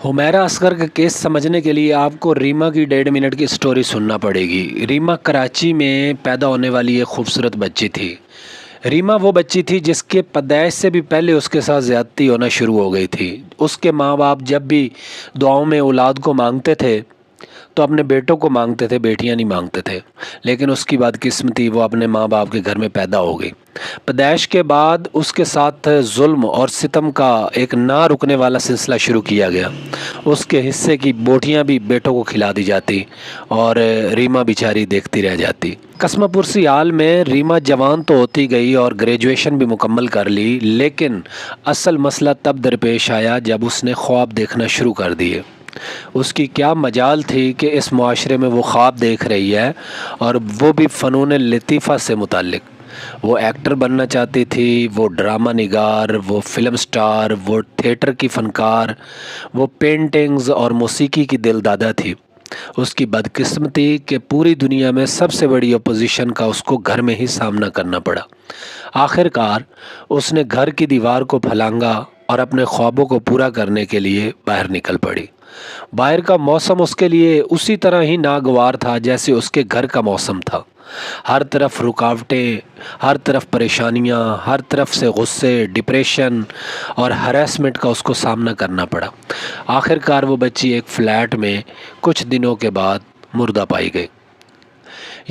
हुमैरा असगर का केस समझने के लिए आपको रीमा की 1.5 मिनट की स्टोरी सुनना पड़ेगी। रीमा कराची में पैदा होने वाली एक खूबसूरत बच्ची थी। रीमा वो बच्ची थी जिसके पैदाइश से भी पहले उसके साथ ज़्यादती होना शुरू हो गई थी। उसके माँ बाप जब भी दुआओं में औलाद को मांगते थे तो अपने बेटों को मांगते थे, बेटियां नहीं मांगते थे। लेकिन उसकी बदकिस्मती वो अपने माँ बाप के घर में पैदा हो गई। पैदाइश के बाद उसके साथ जुल्म और सितम का एक ना रुकने वाला सिलसिला शुरू किया गया। उसके हिस्से की बोटियां भी बेटों को खिला दी जाती और रीमा बेचारी देखती रह जाती। कसमा पुरसी हाल में रीमा जवान तो होती गई और ग्रेजुएशन भी मुकम्मल कर ली, लेकिन असल मसला तब दरपेश आया जब उसने ख्वाब देखना शुरू कर दिए। उसकी क्या मजाल थी कि इस मुआशरे में वो ख्वाब देख रही है, और वो भी फ़नून लतीफ़ा से मुताल्लिक़। वो एक्टर बनना चाहती थी, वो ड्रामा निगार, वो फिल्म स्टार, वो थिएटर की फ़नकार, वो पेंटिंग्स और मौसीकी की दिलदादा थी। उसकी बदकिस्मती कि पूरी दुनिया में सबसे बड़ी अपोजिशन का उसको घर में ही सामना करना पड़ा। आखिरकार उसने घर की दीवार को फलांगा और अपने ख्वाबों को पूरा करने के लिए बाहर निकल पड़ी। बाहर का मौसम उसके लिए उसी तरह ही नागवार था जैसे उसके घर का मौसम था। हर तरफ रुकावटें, हर तरफ परेशानियां, हर तरफ से गुस्से, डिप्रेशन और हरासमेंट का उसको सामना करना पड़ा। आखिरकार वो बच्ची एक फ़्लैट में कुछ दिनों के बाद मुर्दा पाई गई।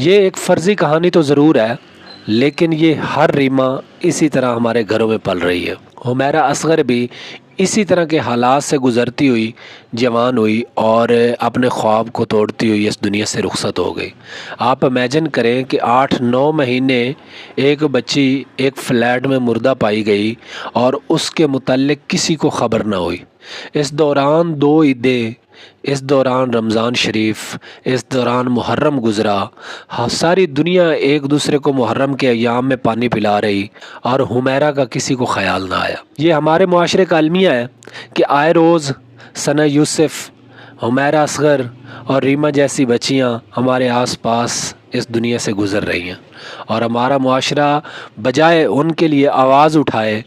ये एक फ़र्ज़ी कहानी तो ज़रूर है, लेकिन ये हर रीमा इसी तरह हमारे घरों में पल रही है। हुमैरा असगर भी इसी तरह के हालात से गुज़रती हुई जवान हुई और अपने ख्वाब को तोड़ती हुई इस दुनिया से रुखसत हो गई। आप इमेजिन करें कि 8-9 महीने एक बच्ची एक फ़्लैट में मुर्दा पाई गई और उसके मुतल्लिक़ किसी को ख़बर ना हुई। इस दौरान 2 ईदें, इस दौरान रमज़ान शरीफ, इस दौरान मुहर्रम गुज़रा। हाँ, सारी दुनिया एक दूसरे को मुहर्रम के अय्याम में पानी पिला रही और हुमैरा का किसी को ख़याल ना आया। ये हमारे मुआशरे का अलमिया है कि आए रोज़ सना यूसुफ़, हुमैरा असगर और रीमा जैसी बच्चियाँ हमारे आस पास इस दुनिया से गुज़र रही हैं, और हमारा मुआशरा बजाय उनके लिए आवाज़ उठाए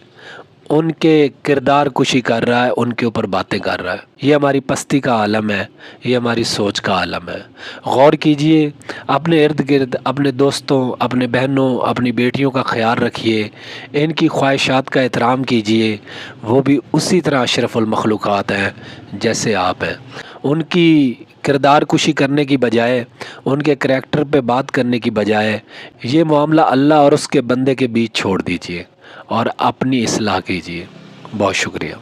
उनके किरदार कुशी कर रहा है, उनके ऊपर बातें कर रहा है। ये हमारी पस्ती का आलम है, ये हमारी सोच का आलम है। गौर कीजिए, अपने इर्द गिर्द अपने दोस्तों, अपने बहनों, अपनी बेटियों का ख्याल रखिए, इनकी ख्वाहिशात का एहतराम कीजिए। वो भी उसी तरह अशरफुल मखलूक़ात हैं जैसे आप हैं। उनकी किरदार कुशी करने की बजाय, उनके करैक्टर पे बात करने की बजाय, ये मामला अल्लाह और उसके बंदे के बीच छोड़ दीजिए और अपनी इस्लाह कीजिए। बहुत शुक्रिया।